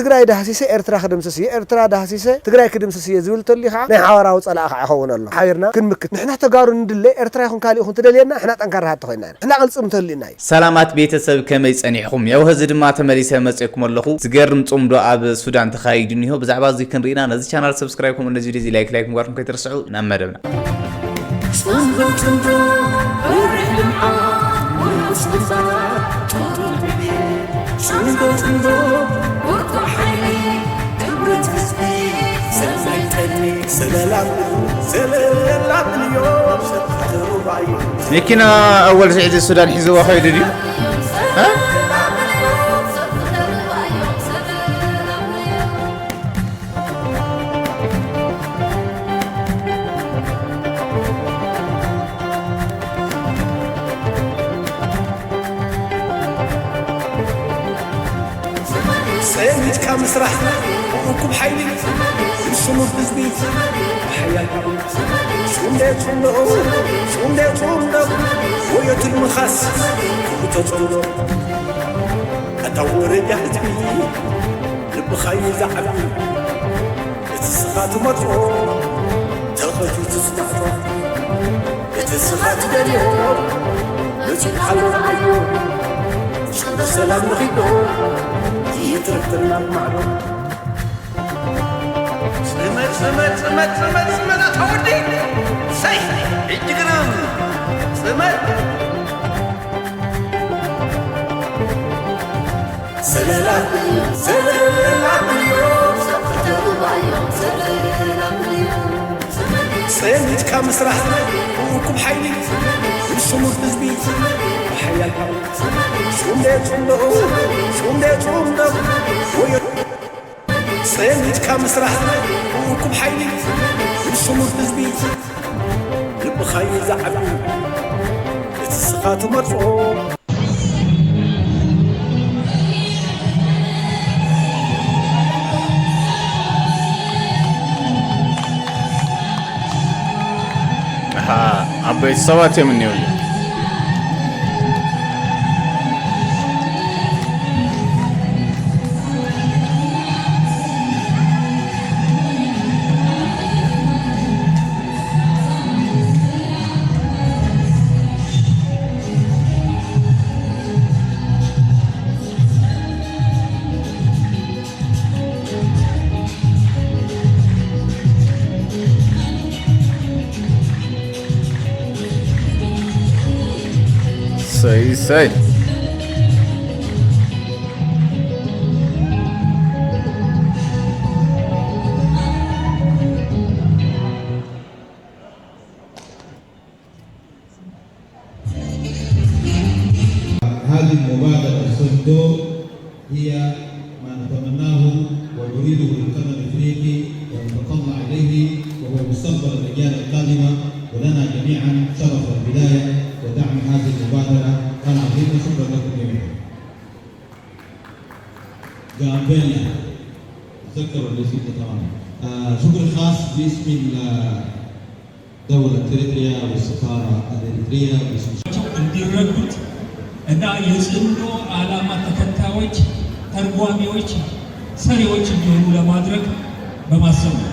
ትግራይ ዳህሲሰ ኤርትራ ክድምስስ ኤርትራ ዳህሲሰ ትግራይ ክድምስስ ዝብል ተሊኻ ናይ ሓወራው ጸላእ ይኸውን ኣሎ ሓይርና ክንምክት ንሕና ተጋሩ እንድለ ኤርትራ ይኹን ካሊ ይኹን ትደልየና ሕና ጠንካራ ሃት ኮይና ሕና ቅልጽም ተሊና ሰላማት ቤተሰብ ከመይ ጸኒሕኩም ያው ህዝ ድማ ተመሊሰ መጽኩም ኣለኹ ዝገርም ጽምዶ ኣብ ሱዳን ተኻይድን ይሆ ብዛዕባ እዚ ክንሪና ነዚ ቻናል ሰብስክራይብ ኮም ነዚ ቪዲዮ ላይክ ምጓርኩም ከይትርስዑ ናብ መደብና مكينا أول شيء السودان حزوا خير دي ها سيد كم مسرح وكم حيلي الشموس بزبيت وحياة شوندي ويا المخاس وتطلو أدور يحتمي لبخاي زعبي السخات مطلو تغفي تسمعو السخات دليو نتحلو عيو شوند السلام نخيدو يتركتنا المعلوم سمت أتودي سي الجنام سمت سلالات اليوم سيد كم مسرح وكم حيلي الشموس بزبيت وحيا الحرب شوندي سيد كم مسرح وكم حيلي الشموس بزبيت البخاي زعبي السخات مرفوع عبي الصوات من يولي سي هذه المبادرة الصندوق هي ما نتمناه ونريده للقرن الافريقي ونتطلع اليه وهو مستقبل الاجيال القادمه ولنا جميعا شرف البدايه ودعم هذه المبادرة العظيمة. شكرا لكم جميعا. جامبيلا تذكروا الاسم تماما. شكر خاص باسم دولة إريتريا والسفارة الإريترية እንዲረዱት እና የጽንዶ ዓላማ ተከታዮች ተርጓሚዎች ሰሪዎች እንዲሆኑ ለማድረግ በማሰብ ነው።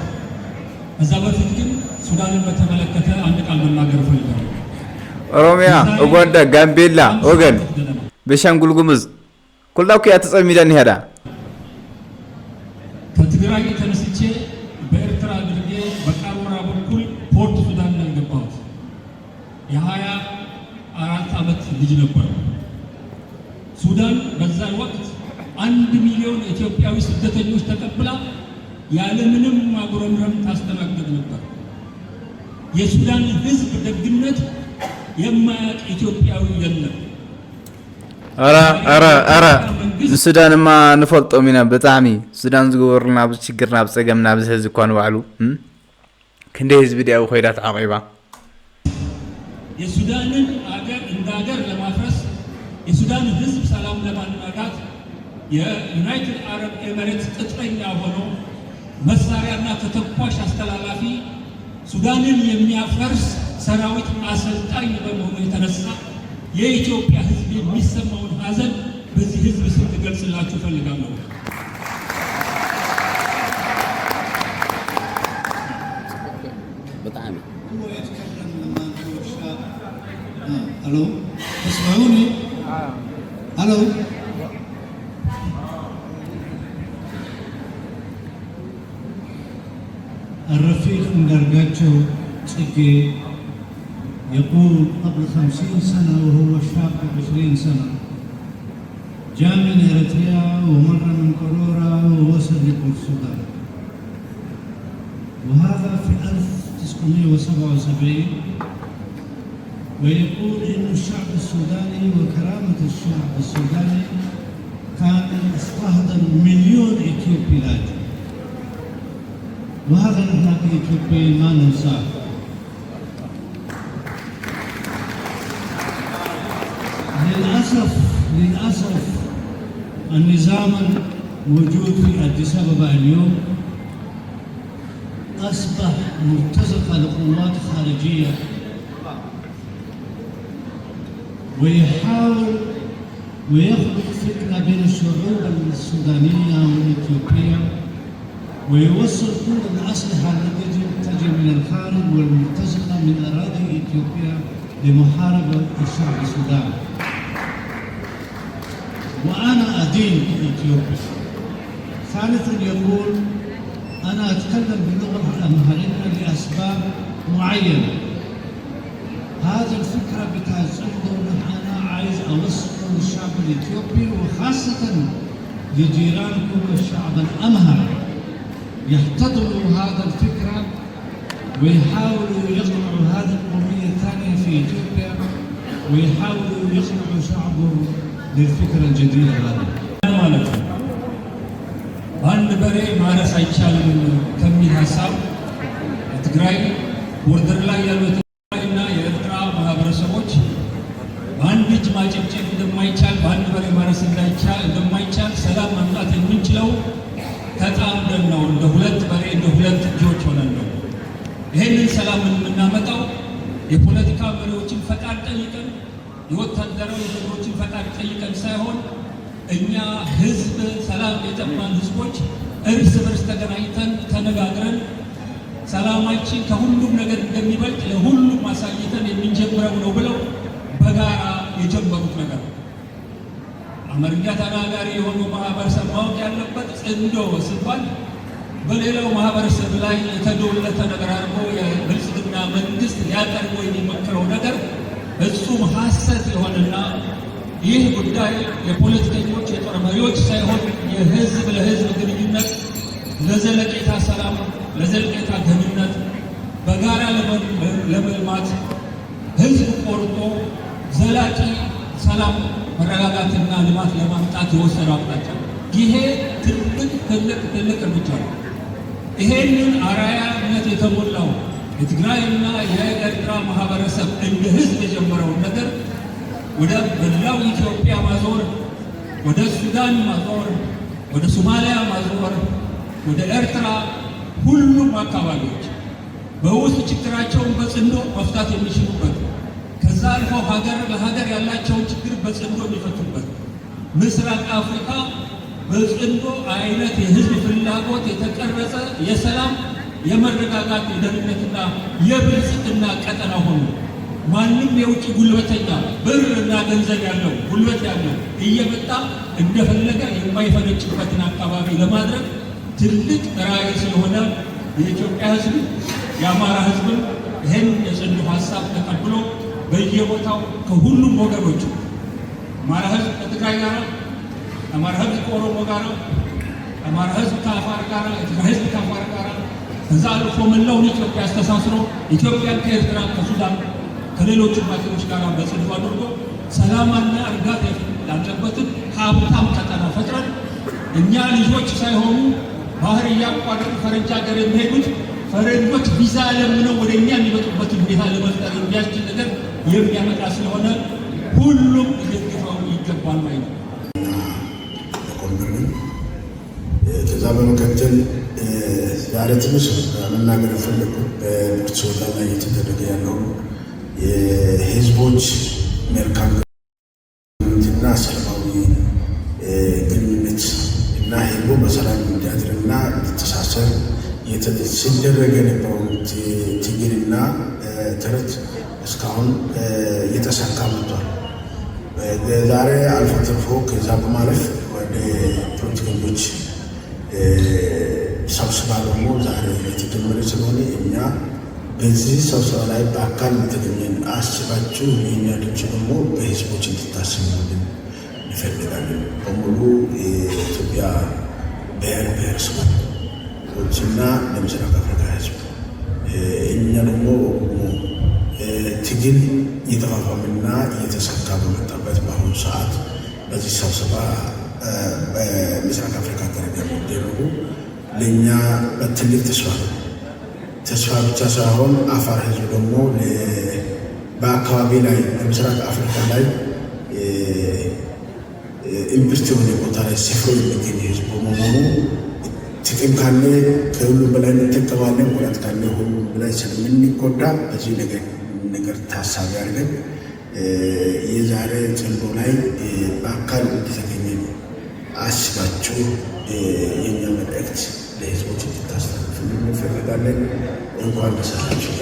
ከዛ በፊት ግን ሱዳንን በተመለከተ አንድ ቃል መናገር ፈልጋለሁ። ኦሮሚያ ኡጋንዳ ጋምቤላ ወገን በሻንጉል ጉሙዝ ኩላኩ ያተጸሚዳን ይሄዳ ከትግራይ ተነስቼ በኤርትራ አድርጌ በቃርሞራ በኩል ፖርት ሱዳን ላይ ገባሁት። የ24 ዓመት ልጅ ነበር። ሱዳን በዛ ወቅት 1 ሚሊዮን ኢትዮጵያዊ ስደተኞች ተቀብላ ያለምንም ማጉረምረም ታስተናግድ ነበር። የሱዳን ሕዝብ ደግነት የማያውቅ ኢትዮጵያዊ የለም። አራ ሱዳን ማ ንፈልጦ ሚና በጣዕሚ ሱዳን ዝግበሩልና ብችግርና ብፀገምና ብዝሕዝ እኳ ንባዕሉ ክንደ ህዝቢ ዲያው ኮይዳት ዓቂባ የሱዳንን አገር እንደ አገር ለማፍረስ የሱዳን ህዝብ ሰላም ለማናጋት የዩናይትድ አረብ ኤሚሬትስ ቅጥረኛ ሆኖ መሳሪያና ተተኳሽ አስተላላፊ ሱዳንን የሚያፈርስ ሰራዊት አሰልጣኝ በመሆኑ የተነሳ የኢትዮጵያ ህዝብ የሚሰማውን ሐዘን በዚህ ህዝብ ስም ልገልጽላችሁ ፈልጋለሁ። ألو الرفيق مدرجاتشو تسقي يقول قبل 50 سنة وهو شاب 20 سنة جاء من إريتريا ومر من قرورة ووصل لبورت السودان، وهذا في 1977. ويقول إن الشعب السوداني وكرامة الشعب السوداني كان استهدر 1,000,000 إثيوبي لاجئ، وهذا نحن كإثيوبي ما ننساه. للأسف النظام الموجود في أديس أبابا اليوم أصبح مرتزقة لقوات خارجية، ويحاول ويخلق فتنة بين الشعوب السودانية والإثيوبية، ويوصل كل الأسلحة التي تجي من الخارج والمرتزقة من أراضي إثيوبيا لمحاربة الشعب السوداني. وأنا أدين إثيوبيا. ثالثا يقول أنا أتكلم باللغة الأمهرية لأسباب معينة. هذه الفكرة بتاعت أنا عايز أوصل للشعب الإثيوبي وخاصة لجيرانكم الشعب الأمهر يحتضنوا هذا الفكرة ويحاولوا يقنعوا هذه القومية الثانية في إثيوبيا ويحاولوا يقنعوا شعبهم للفكرة الجديدة هذه. አንድ በሬ ማረስ አይቻልም ከሚል ሀሳብ ትግራይ ቦርደር ላይ ያሉ የትግራይና የኤርትራ ማህበረሰቦች በአንድ እጅ ማጨብጨብ እንደማይቻል፣ በአንድ በሬ ማረስ እንደማይቻል ሰላም ማምጣት የምንችለው ተጣምደን ነው። እንደ ሁለት በሬ እንደ ሁለት እጆች ሆነን ነው ይህንን ሰላም የምናመጣው። የፖለቲካ መሪዎችን ፈቃድ ጠይቀን የወታደራዊ መሪዎችን ፈቃድ ጠይቀን ሳይሆን እኛ ህዝብ ሰላም የጠማን ህዝቦች እርስ በርስ ተገናኝተን ተነጋግረን ሰላማችን ከሁሉም ነገር እንደሚበልጥ ለሁሉም ማሳየተን የምንጀምረው ነው ብለው በጋራ የጀመሩት ነገር። አማርኛ ተናጋሪ የሆነው ማህበረሰብ ማወቅ ያለበት ጽንዶ ሲባል በሌላው ማህበረሰብ ላይ የተዶለተ ነገር አድርጎ የብልጽግና መንግስት ሊያቀርበው የሚሞክረው ነገር እሱም ሐሰት የሆነና ይህ ጉዳይ የፖለቲከኞች የጦር መሪዎች ሳይሆን የህዝብ ለህዝብ ግንኙነት ለዘለቄታ ሰላም፣ ለዘለቄታ ደህንነት፣ በጋራ ለመልማት ህዝብ ቆርጦ ዘላቂ ሰላም መረጋጋትና ልማት ለማምጣት የወሰደው አቅጣጫ ይሄ ትልቅ እርምጃ ነው። ይሄንን አርአያነት የተሞላው የትግራይና የኤርትራ ማህበረሰብ እንደ ህዝብ የጀመረውን ነገር ወደ መላው ኢትዮጵያ ማዞር፣ ወደ ሱዳን ማዞር፣ ወደ ሶማሊያ ማዞር፣ ወደ ኤርትራ ሁሉም አካባቢዎች በውስጥ ችግራቸውን በጽንዶ መፍታት የሚችሉበት ከዛ አልፎ ሀገር ለሀገር ያላቸውን ችግር በጽንዶ የሚፈቱበት ምስራቅ አፍሪካ በጽንዶ አይነት የህዝብ ፍላጎት የተቀረጸ የሰላም የመረጋጋት የደህንነትና የብልጽግና ቀጠና ሆኖ ማንም የውጭ ጉልበተኛ ብርና ገንዘብ ያለው ጉልበት ያለው እየመጣ እንደፈለገ የማይፈነጭበትን አካባቢ ለማድረግ ትልቅ ራዕይ ስለሆነ የኢትዮጵያ ህዝብ የአማራ ህዝብ ይህን የጽንዶ ሀሳብ ተቀብሎ በየቦታው ከሁሉም ወገኖች አማራ ህዝብ ከትግራይ ጋር፣ አማራ ህዝብ ከኦሮሞ ጋር፣ አማራ ህዝብ ከአፋር ጋር፣ የትግራይ ህዝብ ከአፋር ጋር ከዛ አልፎ መላውን ኢትዮጵያ አስተሳስሮ ኢትዮጵያን ከኤርትራ ከሱዳን ከሌሎች ባቶች ጋር በጽንዶ አድርጎ ሰላማና እርጋታ ያለበትን ሀብታም ቀጠና ፈጥረን እኛ ልጆች ሳይሆኑ ባህር እያቋረጡ ፈረንጅ ሀገር የሚሄዱት ፈረንጆች ቪዛ ለምነው ወደ እኛ የሚመጡበትን ሁኔታ ለመፍጠር የሚያስችል ነገር የሚያመጣ ስለሆነ ሁሉም ሊደግፈው ይገባል ማለት ነው። ከዛ በመቀጠል ዛሬ ትንሽ መናገር የፈለኩት በብርቱ ሱዳን ላይ እየተደረገ ያለው የህዝቦች መልካም ግንኙነትና ሰላማዊ ግንኙነት እና ህዝቡ በሰላም እንዲያድርና እንዲተሳሰር ሲደረግ የነበረውን ትግልና ጥረት እስካሁን እየተሳካ መጥቷል። ዛሬ አልፎ ተርፎ ከዛ በማለፍ ወደ ፖለቲከኞች ስብሰባ ደግሞ ዛሬ የተጀመረ ስለሆነ እኛ በዚህ ስብሰባ ላይ በአካል የተገኘን አስባችሁ የእኛ ድምፅ ደግሞ በህዝቦች እንድታሰሙልን እንፈልጋለን። በሙሉ የኢትዮጵያ ብሔር ብሔረሰቦችና ለምስራቅ አፍሪካ ህዝብ እኛ ደግሞ ትግል እየተፋፋመና እየተሳካ በመጣበት በአሁኑ ሰዓት በዚህ ስብሰባ በምስራቅ አፍሪካ ደረጃ የሚደረጉ ለእኛ በትልቅ ተስፋ ብቻ ሳይሆን አፋር ህዝብ ደግሞ በአካባቢ ላይ በምስራቅ አፍሪካ ላይ እምብርት የሆነ ቦታ ላይ ሰፍሮ የሚገኝ ህዝብ በመሆኑ ጥቅም ካለ ከሁሉም በላይ እንጠቀማለን፣ ጉዳት ካለ ሁሉም በላይ ስለምንጎዳ በዚህ ነገር ታሳቢ አድርገን የዛሬ ጽንዶ ላይ በአካል እንድትገኙ አስባችሁ የእኛ መልእክት ለህዝቦች እንድታስተላልፉልን እንፈልጋለን። እንኳን ደስ አላችሁ።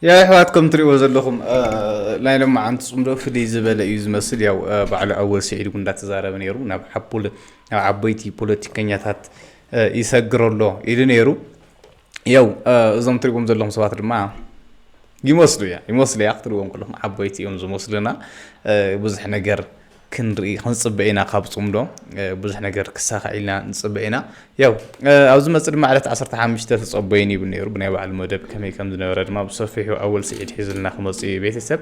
يا أحواتكم تريوا زلهم لا لما عن تصمدوا في لي زبالة يزمسل يا بعلى أول شيء يكون دات زارة بنيرو ناب حبول عبيتي بوليتيكينيات يسجروا له يدنيرو يو زم تريكم زلهم سوات الماء يمسلوا يأخذوا كلهم عبيتي يوم زمسلنا بزح نجر كنري خنصبعنا خاب صمدو بزح نجر كساخ عيلنا نصبعنا يو أوز مثل ما علت 15 تصبيني بنيرو بني بعد المدب كم يكمل نورد ما بصفيه أول سعيد حزلنا خمسي بيت السب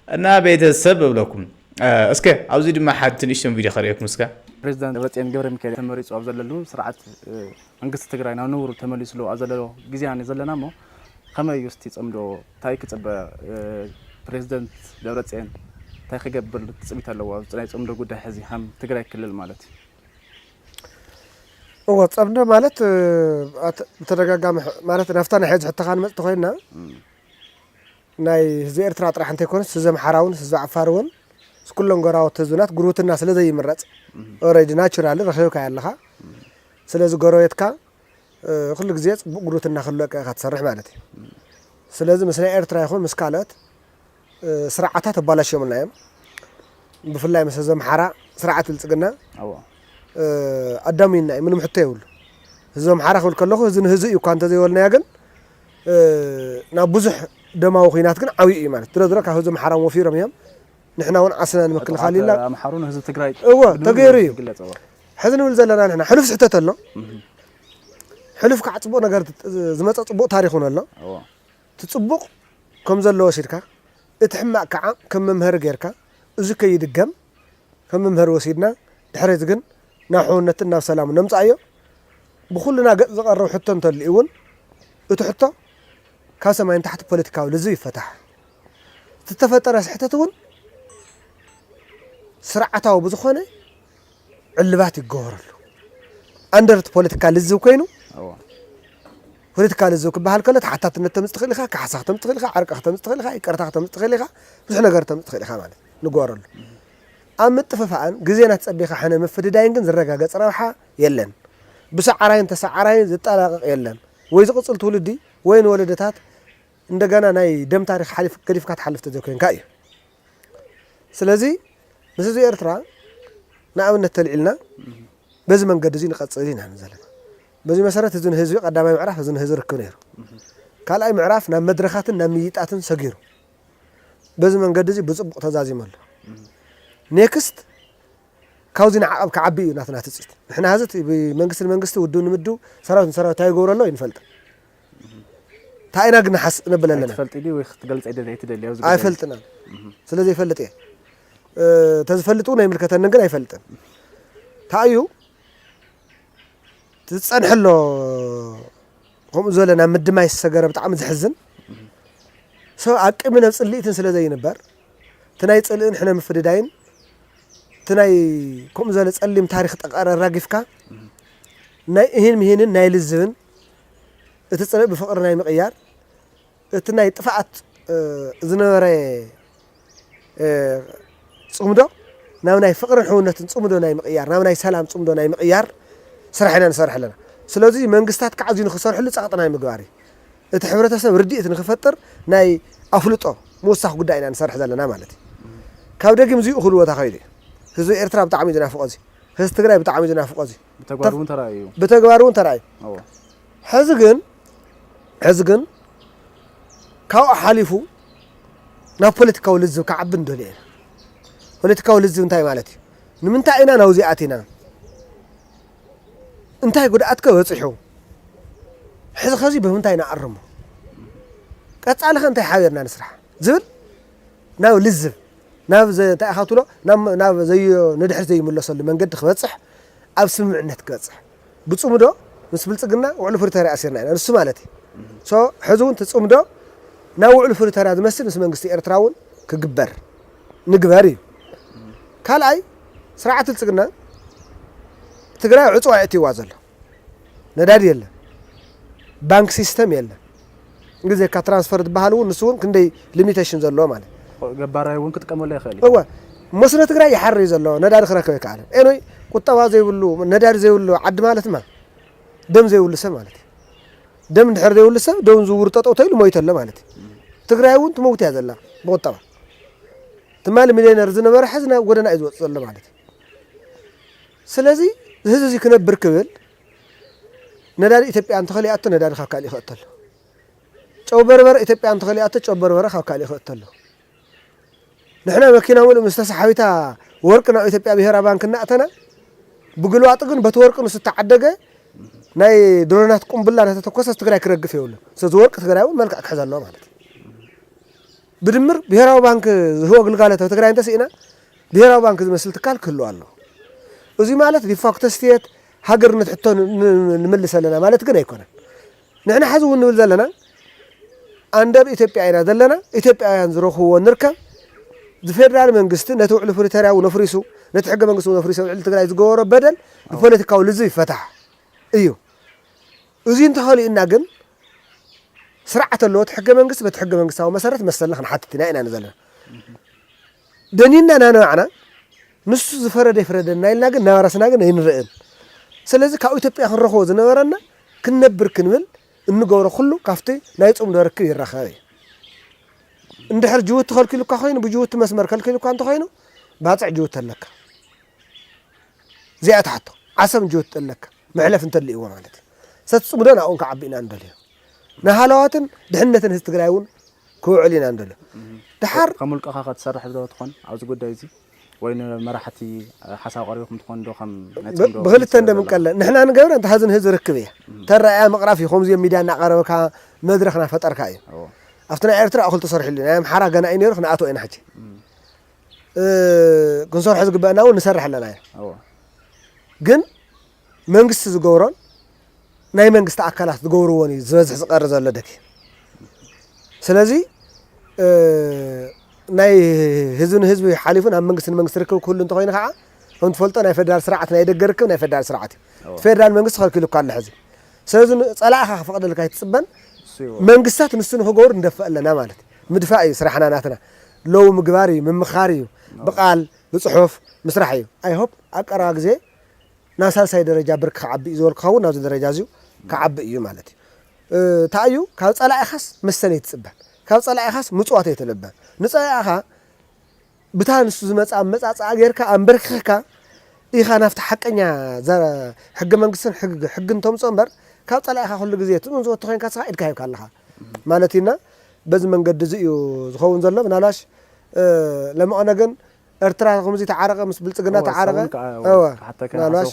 أنا بيت السب لكم اسكي أوزيد ما حد تنيشتم فيديو خريكم اسكي بريزيدنت دبرتين جبر مكان تمريص أفضل سرعة أنقص تجرينا نور تمريص له أفضل جزيان زلنا مو خما يستيت أمدو تايك تب بريزيدنت دبرتين تايك قبل تسميت له وزنايت أمدو جود حزي هم تجري كل المالات هو صبنا مالت ترجع مالت نفتنا حاجة حتى خان مستخيلنا ناي زي إرترا طرح أنت يكون سزم حراون سزم عفارون كلهم قراوا تزونات قروت الناس اللي زي مرات أوريدي ناتشرال رخيوك علىها سلازو قرويتك كل جزيت قروت الناس خلوك هتصرح مالتي سلازم مثلا إرترا يكون مسكالات سرعتها تبلاش يوم الأيام بفلاي مثلا زم حرا سرعة التقنا أدمينا من محتى يقول زم حرا خل كله زين هزي وكان تزي ولنا يجن نبزح دماغ خينات كن عوي إيمان ترى كهزم حرا وفير ميام نحن هون عسنا نمكن خالي لا محارون هزم تجري تغيري حزن ولزلنا نحن حلف سحتة الله حلف كعصبو نجار زمت عصبو تاريخنا الله تتصبق كم زلوا شركة اتحمق كعام كم ممهر غيرك ازكي يدقم كم ممهر وسيدنا دحريت كن ناحونتنا بسلام نمصايو بكلنا زقرب حتى انت اللي يقول اتحطه كاسما تحت بوليتيكاو لزي فتح تتفطر سحتتون سرعتاو بزخونه علبات يغورلو اندرت بوليتيكال لزو كينو بوليتيكال لزو كبحال كله حتى تمستخيل لها كحسخ تمستخيل لها عرق تمستخيل لها يقرتا تمستخيل لها بزح ነገር تمستخيل لها ማለት ንጎረሉ ኣብ ምጥፈፋን ግዜና ተጸቢኻ حنا መፍደዳይን ግን ዝረጋገጽ ረብሓ የለን ብሰዓራይን ተሰዓራይን ዝጣላቀቅ የለን ወይ ዝቅጽል ትውልዲ ወይ ወለደታት እንደገና ናይ ደም ታሪክ ሓሊፍ ከሊፍካ ተሓልፍተ ዘኮንካ እዩ ስለዚ ምስዚ ኤርትራ ንኣብነት ተልዒልና በዚ መንገዲ እዚ ንቀጽል ኢና ዘለና በዚ መሰረት እዝን ህዝቢ ቀዳማይ ምዕራፍ እዝን ህዝቢ ርክብ ነይሩ ካልኣይ ምዕራፍ ናብ መድረኻትን ናብ ምይጣትን ሰጊሩ በዚ መንገዲ እዚ ብጽቡቕ ተዛዚመሉ ኔክስት ካውዚና ዓቀብ ከዓቢ እዩ ናትና ትጽኢት ንሕና ህዝት ብመንግስቲ መንግስቲ ውድብ ንምዱ ሰራዊት ታይገብረሎ ይንፈልጥ ታይና ግን ሓስ ነብለለና ፈልጥዲ ወይ ክትገልጽ አይደል ያው አይፈልጥና ስለዚህ ይፈልጥ ተዝፈልጡ ናይ ምልከተን ግን አይፈልጥን ታዩ ትጸንሕሎ ከም ዘለና ምድማይ ሰገረ በጣም ዝሕዝን ሰው አቅም ነጽልኢትን ስለዘይ ነበር ትናይ ጽልእን ሕነ መፍደዳይን ትናይ ከም ዘለ ጸሊም ታሪክ ጠቀረ ራጊፍካ ናይ ይሄንን ናይ ልዝብን እትጽልእ በፍቅር ናይ ምቅያር እትናይ ጥፋት ዝነበረ ጽምዶ ናብ ናይ ፍቅርን ሕውነትን ጽምዶ ናይ ምቅያር ናብ ናይ ሰላም ጽምዶ ናይ ምቅያር ስራሕና ንሰርሕ ኣለና ስለዚ መንግስታት ከዓዝዩ ንኽሰርሕሉ ጻቕጥና ምግባር እቲ ሕብረተሰብ ርዲእት ንኽፈጥር ናይ ኣፍልጦ ምውሳኽ ጉዳይ ኢና ንሰርሕ ዘለና ማለት ካብ ደግም እዚኡ ክልወታ ኸይዱ ህዝቢ ኤርትራ ብጣዕሚ ዝናፍቆ እዚ ህዝቢ ትግራይ ብጣዕሚ ዝናፍቆ እዚ በተግባሩን ተራእዩ ሕዚ ግን ካብኡ ሓሊፉ ናብ ፖለቲካዊ ልዝብ ክዓቢ እንደልየ ኢና ፖለቲካዊ ልዝብ እንታይ ማለት እዩ ንምንታይ ኢና ናብዚ ኣቲና እንታይ ጉድኣት ከበፅሑ ሕዚ ኸዚ ብምንታይ ናኣርሞ ቀጻሊ ኸ እንታይ ሓቢርና ንስራሕ ዝብል ናብ ልዝብ ናብ እንታይ ኢኻ ትብሎ ናብ ንድሕሪ ዘይምለሰሉ መንገዲ ክበፅሕ ኣብ ስምምዕነት ክበፅሕ ብፅምዶ ምስ ብልፅግና ውዕሉ ፕሪቶርያ ኣሲርና ኢና ንሱ ማለት እዩ ሶ ሕዚ እውን ትፅምዶ ናብ ውዕሉ ፕሪቶርያ ዝመስል ምስ መንግስቲ ኤርትራ እውን ክግበር ንግበር እዩ ካልኣይ ስርዓት ብልፅግና ትግራይ ዕፅዋ እትይዋ ዘሎ ነዳዲ የለን ባንክ ሲስተም የለን ግዜ ካ ትራንስፈር ዝበሃል እውን ንሱ እውን ክንደይ ሊሚቴሽን ዘለዎ ማለት ገባራይ እውን ክትቀመሉ ይኽእል እወ መስኖ ትግራይ ይሓሪ ዘሎ ነዳዲ ክረክብ ይከኣል ኤኖይ ቁጠባ ዘይብሉ ነዳዲ ዘይብሉ ዓዲ ማለት ማ ደም ዘይብሉ ሰብ ማለት እዩ ደም እንድሕር ዘይብሉ ሰብ ደም ዝውውር ጠጠው ተይሉ ሞይቱ ኣሎ ማለት እዩ ትግራይ እውን ትመውት እያ ዘላ ብቁጠባ ትማሊ ሚልዮነር ዝነበረ ሕዚ ናብ ጎደና እዩ ዝወፅእ ዘሎ ማለት እዩ ስለዚ ህዝቢ እዚ ክነብር ክብል ነዳዲ ኢትዮጵያ እንተኸሊኣቶ ነዳዲ ካብ ካልእ ይኽእት ኣሎ ጨው በርበረ ኢትዮጵያ እንተኸሊኣቶ ጨው በርበረ ካብ ካልእ ይኽእት ኣሎ ንሕና መኪና ሙሉእ ምስ ተሰሓቢታ ወርቂ ናብ ኢትዮጵያ ብሄራዊ ባንክ እናእተና ብግልባጡ ግን በቲ ወርቂ ንሱ ተዓደገ ናይ ድሮናት ቁምብላ እናተተኮሰ ትግራይ ክረግፍ የብሉ ስለዚ ወርቂ ትግራይ እውን መልክዕ ክሕዝ ኣለዎ ማለት እዩ ብድምር ብሄራዊ ባንክ ዝህቦ ግልጋሎት ኣብ ትግራይ እንተስኢና ብሄራዊ ባንክ ዝመስል ትካል ክህልዎ ኣሎ እዚ ማለት ዲፋክቶ ስቴት ሃገርነት ሕቶ ንምልስ ኣለና ማለት ግን ኣይኮነን ንሕና ሕዚ እውን ንብል ዘለና ኣንደር ኢትዮጵያ ኢና ዘለና ኢትዮጵያውያን ዝረኽብዎ ንርከብ ዝፌደራል መንግስቲ ነቲ ውዕሉ ፕሪቶርያ እውን ኣፍሪሱ ነቲ ሕገ መንግስቲ እውን ኣፍሪሱ ውዕሉ ትግራይ ዝገበሮ በደል ብፖለቲካዊ ልዝብ ይፈታሕ እዩ እዙይ እንተኸሊእና ግን ስርዓት ኣለዎ ሕገ መንግስቲ በቲ ሕገ መንግስታዊ መሰረት መሰልና ክንሓትት ኢና ንዘለና ደኒና ናነባዕና ንሱ ዝፈረደ ይፍረደና ኢልና ግን ናበረስና ግን ኣይንርአን ስለዚ ካብ ኢትዮጵያ ክንረኽቦ ዝነበረና ክንነብር ክንብል እንገብሮ ኩሉ ካብቲ ናይ ጾም ደርክብ ይረኸብ እንድሕር ጅውቲ ከልኪሉካ ኮይኑ ብጅውቲ መስመር ከልኪሉካ እንተኮይኑ ባፅዕ ጅውቲ ኣለካ እዚኣ ተሓቶ ዓሰም ጅውቲ ኣለካ መሕለፍ እንተልእዎ ማለት እዩ ሰትፅምዶ ናብኡን ክዓቢ ኢና እንደልዮ ናሃለዋትን ድሕነትን ህዝቢ ትግራይ እውን ክውዕል ኢና እንደልዮ ድሓር ከም ውልቀኻ ክትሰርሕ ዶ ትኾን ኣብዚ ጉዳይ እዚ ወይ መራሕቲ ሓሳብ ቀሪብኩም ትኾን ዶ ከም ናይ ጾም ዶ ብክልተ እንደምንቀለ ንሕና ንገብረ እንተ ሃዝን ህዝቢ ርክብ እያ ተረኣያ መቕራፍ እዩ ከምዚ ሚድያ እናቐረበካ መድረክና ፈጠርካ እዩ ኣብቲ ናይ ኤርትራ እኹል ተሰርሒሉ ናይ ኣምሓራ ገና እዩ ነይሩ ክንኣትዎ ኢና ሕጂ ክንሰርሖ ዝግበአና እውን ንሰርሕ ኣለና ግን መንግስቲ ዝገብሮን ናይ መንግስቲ ኣካላት ዝገብርዎን እዩ ዝበዝሕ ዝቐሪ ዘሎ ደክ ስለዚ ናይ ህዝብን ህዝቢ ሓሊፉን ኣብ መንግስትን መንግስቲ ርክብ ክህሉ እንተኮይኑ ከዓ ከም ትፈልጦ ናይ ፌደራል ስርዓት ናይ ደገ ርክብ ናይ ፌደራል ስርዓት እዩ ፌደራል መንግስቲ ከልኪሉካ ኣሎ ሕዚ ስለዚ ፀላእኻ ክፈቅደልካ ይትፅበን መንግስታት ንሱ ንክገብሩ እንደፍእ ኣለና ማለት እዩ ምድፋእ እዩ ስራሕና ናትና ለው ምግባር እዩ ምምኻር እዩ ብቃል ብፅሑፍ ምስራሕ እዩ ኣይሆፕ ኣብ ቀረባ ግዜ ናብ ሳልሳይ ደረጃ ብርክ ክዓቢ እዩ ዝበልኩ ኸውን ናብዚ ደረጃ እዚኡ ክዓቢ እዩ ማለት እዩ እንታይ እዩ ካብ ፀላእኻስ መሰለ ይትፅበን ካብ ፀላእኻስ ምፅዋት ኣይትልበን ንፀላእኻ ብታ ንሱ ዝመፃ መፃፃኣ ጌርካ ኣንበርክኽካ ኢኻ ናብቲ ሓቀኛ ሕገ መንግስትን ሕግን ተምፆ እምበር ካብ ፀላእኻ ኩሉ ግዜ ትምንዝወቶ ኮይንካ ስኻ ኢድካ ሂብካ ኣለኻ ማለት ኢና በዚ መንገዲ እዚ እዩ ዝኸውን ዘሎ ምናልባሽ ለመቐነ ግን ኤርትራ ከምዚ ተዓረቀ ምስ ብልፅግና ተዓረቀ ምናልባሽ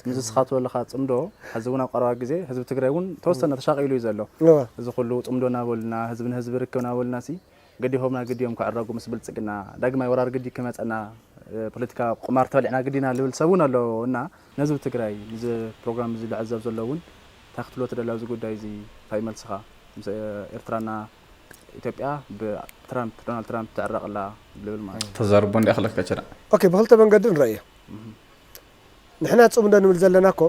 ምስ ስኻ ትበለኻ ፅምዶ ሕዚ እውን ኣብ ቀረባ ግዜ ህዝቢ ትግራይ እውን ተወሰነ ተሻቂሉ እዩ ዘሎ እዚ ኩሉ ፅምዶ ናበልና ህዝቢ ንህዝቢ ርክብ ናበልና ሲ ገዲፎምና ግዲዮም ክዕረጉ ምስ ብልፅግና ዳግማይ ወራር ግዲ ክመፀና ፖለቲካ ቁማር ተበሊዕና ግዲና ልብል ሰብ እውን ኣሎ እና ንህዝቢ ትግራይ እዚ ፕሮግራም እዚ ዝዕዘብ ዘሎ እውን እንታይ ክትብሎ ትደሊ ኣብዚ ጉዳይ እዚ እንታይ መልስኻ ምስ ኤርትራና ኢትዮጵያ ብትራምፕ ዶናልድ ትራምፕ ትዕረቕላ ልብል ማለት ተዛርቦ እንዲኣኽለካ ችራ ኦኬ ብክልተ መንገዲ ንረእዮ ንሕና ፅምዶ ንብል ዘለና እኮ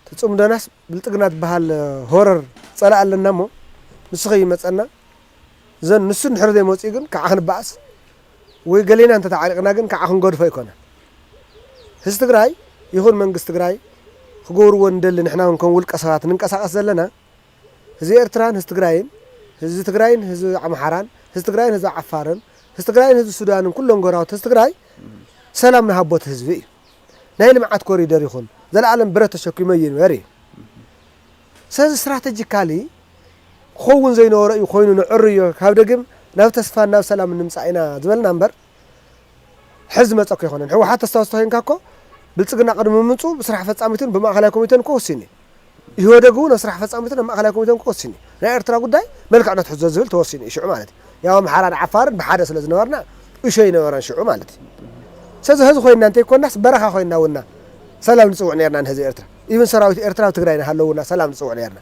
ትፅምዶናስ ብልፅግና ትበሃል ሆረር ፀላእ ኣለና እሞ ንሱ ከይመፀና ዘን ንሱ ንድሕር ዘይመፅኡ ግን ከዓ ክንበኣስ ወይ ገሌና እንተተዓሪቕና ግን ከዓ ክንገድፎ ኣይኮነን ህዝቢ ትግራይ ይኹን መንግስቲ ትግራይ ክገብርዎ እንደሊ ንሕና እውን ከም ውልቀ ሰባት ንንቀሳቀስ ዘለና ህዝቢ ኤርትራን ህዝቢ ትግራይን ህዝቢ ትግራይን ህዝቢ ኣምሓራን ህዝቢ ትግራይን ህዝቢ ዓፋርን ህዝቢ ትግራይን ህዝቢ ሱዳንን ኩሎም ጎራውት ህዝቢ ትግራይ ሰላም ንሃቦት ህዝቢ እዩ ናይ ልምዓት ኮሪደር ይኹን ዘለዓለም ብረት ተሸኪሞ ይንበር እዩ ስለዚ ስትራቴጂካሊ ክኸውን ዘይነበሮ እዩ ኮይኑ ንዕርዮ ካብ ደግም ናብ ተስፋ ናብ ሰላም ንምፃእ ኢና ዝበልና እምበር ሕዚ መፀኮ ይኮነን ሕወሓት ተስታውስቶ ኮይንካ እኮ ብልፅግና ቅድሚ ምምፁ ብስራሕ ፈፃሚትን ብማእኸላይ ኮሚቴን ክወስን እዩ ይወደግ እውን ኣብ ስራሕ ፈፃሚትን ኣብ ማእኸላይ ኮሚቴን ክወስን እዩ ናይ ኤርትራ ጉዳይ መልክዕ ነትሕዞ ዝብል ተወሲኑ እዩ ሽዑ ማለት እዩ ያው ኣምሓራን ዓፋርን ብሓደ ስለ ዝነበርና እሾ ይነበረን ሽዑ ማለት እዩ ስለዚ ህዚ ኮይንና እንተይኮናስ በረኻ ኮይንና ውና ሰላም ንፅውዕ ነርና ንህዝቢ ኤርትራ ኢብን ሰራዊት ኤርትራ ኣብ ትግራይና ሃለውና ሰላም ንፅውዕ ነርና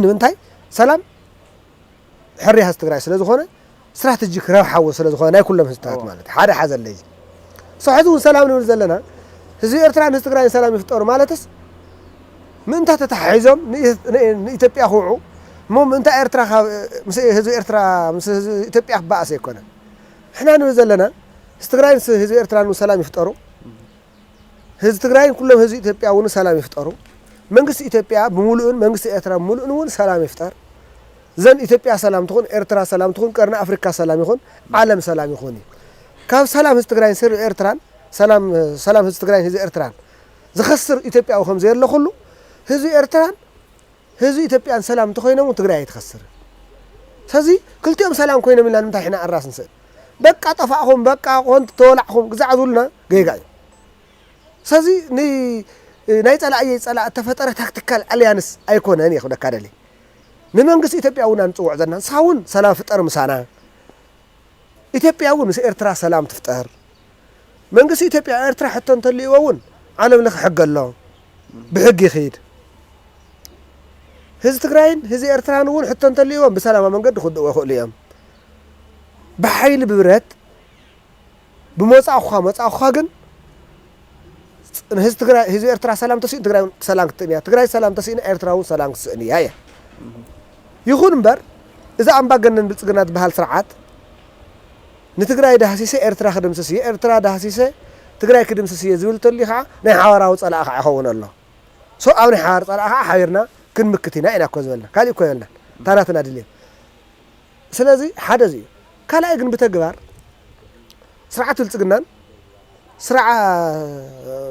ንምንታይ ሰላም ሕርያ ህዝቢ ትግራይ ስለ ዝኾነ ስትራቴጂክ ረብሓዊ ስለ ዝኾነ ናይ ኩሎም ህዝብታት ማለት ሓደ ሓዘለ እዩ ሕዚ እውን ሰላም ንብል ዘለና ህዝቢ ኤርትራ ንህዝቢ ትግራይ ሰላም ይፍጠሩ ማለትስ ምእንታ ተተሓሒዞም ንኢትዮጵያ ክውዑ እሞ ምእንታይ ኤርትራ ምስ ህዝቢ ኤርትራ ምስ ህዝቢ ኢትዮጵያ ክበኣስ ኣይኮነን ንሕና ንብል ዘለና ህዝቢ ትግራይን ህዝቢ ኤርትራን ሰላም ይፍጠሩ ህዝቢ ትግራይን ኩሎም ህዝቢ ኢትዮጵያ እውን ሰላም ይፍጠሩ መንግስቲ ኢትዮጵያ ብምሉእን መንግስቲ ኤርትራ ብምሉእን እውን ሰላም ይፍጠር ዘን ኢትዮጵያ ሰላም ትኹን ኤርትራ ሰላም ትኹን ቀርኒ ኣፍሪካ ሰላም ይኹን ዓለም ሰላም ይኹን እዩ ካብ ሰላም ህዝቢ ትግራይን ስር ኤርትራን ሰላም ህዝቢ ትግራይን ህዝቢ ኤርትራን ዝኸስር ኢትዮጵያዊ ከም ዘየለ ኩሉ ህዝቢ ኤርትራን ህዝቢ ኢትዮጵያን ሰላም እንተኮይኖም ትግራይ ኣይትኸስር ስለዚ ክልቲኦም ሰላም ኮይኖም ኢልና ንምንታይ ሕና ኣራስ ንስእል በቃ ጠፋእኹም በቃ ቆንት ተወላዕኹም ግዛዕ ዝብሉና ገይጋ እዩ ስለዚ ናይ ፀላእየ ፀላእ ተፈጠረ ታክቲካል ኣልያንስ ኣይኮነን እየ ክብለካ ደሊ ንመንግስቲ ኢትዮጵያ እውን ንፅውዕ ዘለና ንስኻ እውን ሰላም ፍጠር ምሳና ኢትዮጵያ እውን ምስ ኤርትራ ሰላም ትፍጠር መንግስቲ ኢትዮጵያ ኤርትራ ሕቶ እንተልእዎ እውን ዓለም ለኺ ሕጊ ኣሎ ብሕጊ ይኸይድ ህዝቢ ትግራይን ህዝቢ ኤርትራን እውን ሕቶ እንተልእዎም ብሰላማዊ መንገዲ ክድእዎ ይኽእሉ እዮም ብሓይሊ ብብረት ብመፃእኹኻ ግን هز تقرأ هز إرترا سلام تسين تقرأ سلام تانية تقرأ سلام تسين إرتراون سلام تسيني هاي يخون بر إذا عم باجنن بتجنات بهالسرعات نتقرأ ده هسيسة إرترا خدم سسية إرترا ده هسيسة تقرأ كدم سسية زول تلي خا نحاور أو تسأل أخا هون الله سو أو نحاور تسأل أخا حيرنا كن مكتينا إنا كوزلنا كالي كوزلنا تاراتنا دليل سلازي حدا زي كلا يجن بتجبر سرعة التجنان سرعة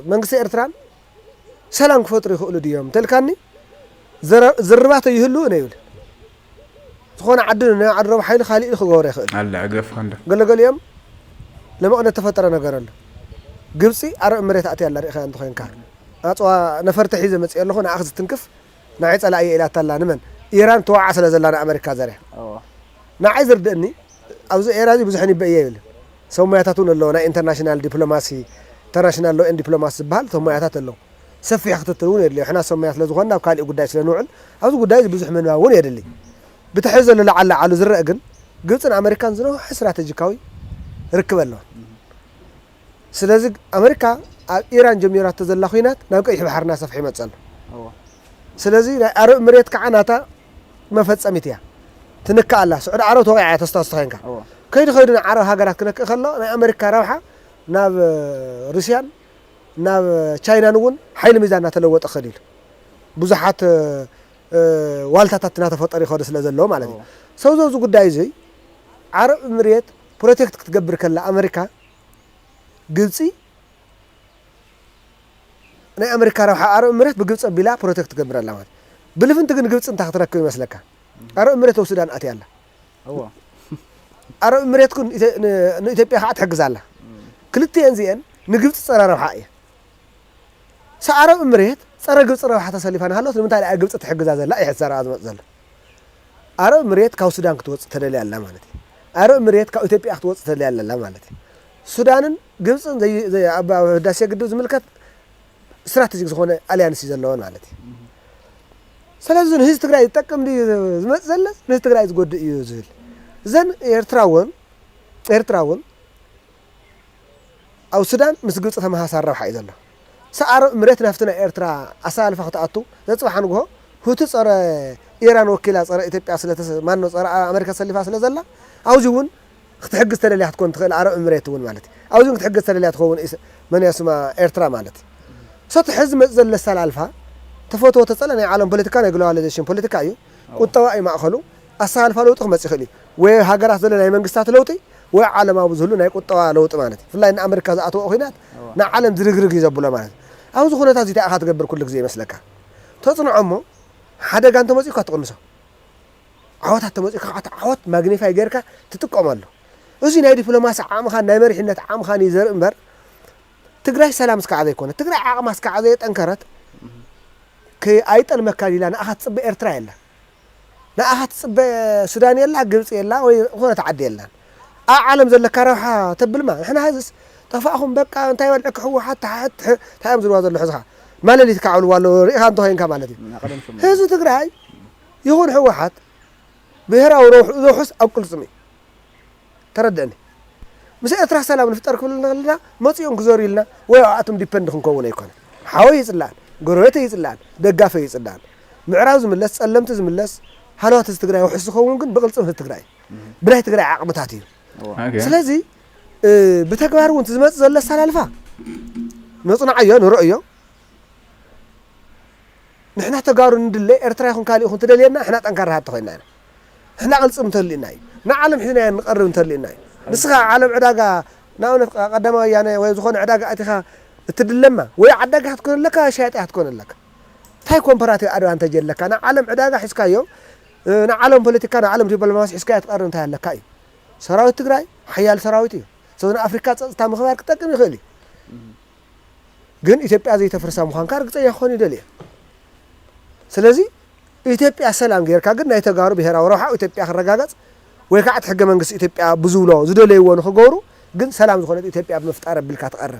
منقص إرتران سلام فترة خلو ديوم تلكاني زربات يهلو نيول تكون عدنا عرب حيل خالي خجورة خل على عقف هندا قال يوم لما أنا تفتر أنا قرر قبسي أرى مريت أتي على ريخان أنت خين كار أتوا نفرت حيزة مسئلة الله أنا أخذ تنكف نعيس على أي إلى تلا نمن إيران توعى على زلنا أمريكا زرع نعيس ردني أو زي إيران بزحني بأيل ثم يعطون اللون انترناشنال دبلوماسي تراشنال لو ان دبلوماسي بحال ثم يعطون اللون سفي يختتلون اللي احنا سميات لزغنا وكالي قداي سلنوعل او قداي بزح منها ون يدلي بتحزل لعل على زرق جن قلتن امريكان زنو استراتيجيكاوي ركب اللون سلازق امريكا ايران جميرات تزلا خوينات ناو قيح بحرنا سفحي متصل سلازي عرب مريت كعناتا ما فصميتيا تنكا الله سعود عرب توقع تستاستخينكا كيد خيدنا عرب هاجرات كنك خلا نا امريكا روحه ناب روسيا ناب تشاينا نون حيل ميزاننا تلوط خليل بزحات والتاتنا تفطري خود سلازلو معناتي سوزو غداي زي عرب مريت بروتكت تقبر كلا امريكا قلصي نا امريكا روحه عرب مريت بقلص بلا بروتكت تقبر الله معناتي بلفنت كن قلص انت تركب يمسلك عرب مريت وسودان اتي الله هو عرب مريت كن إثيوبيا خاطر تحجز الله كلتين زين نجبت صار روحاية سعرب مريت صار جبت روحة تسلفنا هلا لما تعال جبت تحجز هذا لا يحسر هذا مزل عرب مريت كاو السودان كتوصل تدلي الله مالتي عرب مريت كاو إثيوبيا كتوصل تدلي الله مالتي السودان جبت زي أبا داسيا قدوز ملكت استراتيجي زخونة أليانسي زلون مالتي سلازون هيز تقرأ يتكلم دي مزل هيز تقرأ يزود يزول زين إيرتراون أو السودان مسجلت ثمها صار روح إذا الله سعر مريت نفتنا إيرترا أسال فقط أتو نتصبح عنه هو تصار إيران وكيلا صار إثيوبيا سلة ما إنه صار أمريكا سلفا سلة زلا أو جون تحجز تللي هتكون تخيل عرب مريت ون مالتي أو جون تحجز تللي هتكون من يسمى إيرترا مالتي سطح زل السلة ألفا تفوتوا تسألني عالم بوليتيكان يقولوا على ديشين بوليتيكايو والتوائي ما أخلو أسال فلو تخمس يخلي وهاجرات زلنا يمنقستات لوتي وعالم أبو زهلو نايق الطوال لوط مالتي في الله إن أمريكا زعتوا أخينات نعلم زرق يزبولا مالتي أو زخونة تازي تأخذ تقبل كل زي مسلكها تصنع عمو حدا كان تمسك هتقنصه عوات هتمسك عوات ماجنيفاي غيرك تتقوم له وزي ناي دبلوماسي عام خان نايمر حنت عام خان يزر امبر تግራይ ሰላም እስከዓዘ ይኮነ ትግራይ ዓቕማ እስከዓዘ ጠንከረት ከአይጠል መካሊላ ንኣኻት ጽበ ኤርትራ የላ ንኣኻት ጽበ ሱዳን የላ ግብጽ የላ ወይ ሆነ ተዓዲ የላ ዓለም ዘለካ ረብሓ ተብልማ ንሕና ህዝስ ተፋእኹም በቃ እንታይ ወልዕክ ሕወሓት ታይም ዝልዋ ዘሎ ሕዝኻ ማለሊት ካዕብልዋ ኣለዎ ርኢኻ እንተ ኮይንካ ማለት እዩ ህዝቢ ትግራይ ይኹን ሕወሓት ብሄራዊ ሮሑስ ኣብ ቅልፅም እዩ ተረድአኒ مس إترا سلام نفتر كلنا لنا ما تيون كزوري لنا ويعاتم ديبند خنكون يكون حاوي يزلان قرويته يزلان دقافة يزلان معراز ملص سلمت زملص حالات تستقراي وحس خون كن بقلصم تستقراي بلاي تقراي عقبتاتي سلازي بتكبار وانت زمت زلص سلالفا نصنع عيون رؤيو نحن تقارو ندلي ارترا يكون كالي يكون تدلينا احنا تنكرها تخينا احنا قلصم تلينا نعلم حنا نقرب تلينا نسخة عالم عداقة ناون قدما يعني ويزخون عداقة أتيها تدلما ويعداقة هتكون لك شيء هتكون لك تاي كومباراتي أدفانتج لك أنا عالم عداقة حسكايو أنا عالم بوليتيكا أنا عالم دبلوماسي حسكاية تقارن تاع لك أي سراوي تجراي حيال سراويتي سونا أفريقيا تام خبر كتاكن يخلي جن إثيوبيا زي تفرسا مخان كارك زي يخوني دليل سلازي إثيوبيا سلام غير كاجن نايتجارو بهرا وروحة إثيوبيا خرجاجات ويكعت حق منقص إثيوبيا بزولو زدلي ونه خجورو جن سلام زخونة إثيوبيا بمفتقر بالكات قرب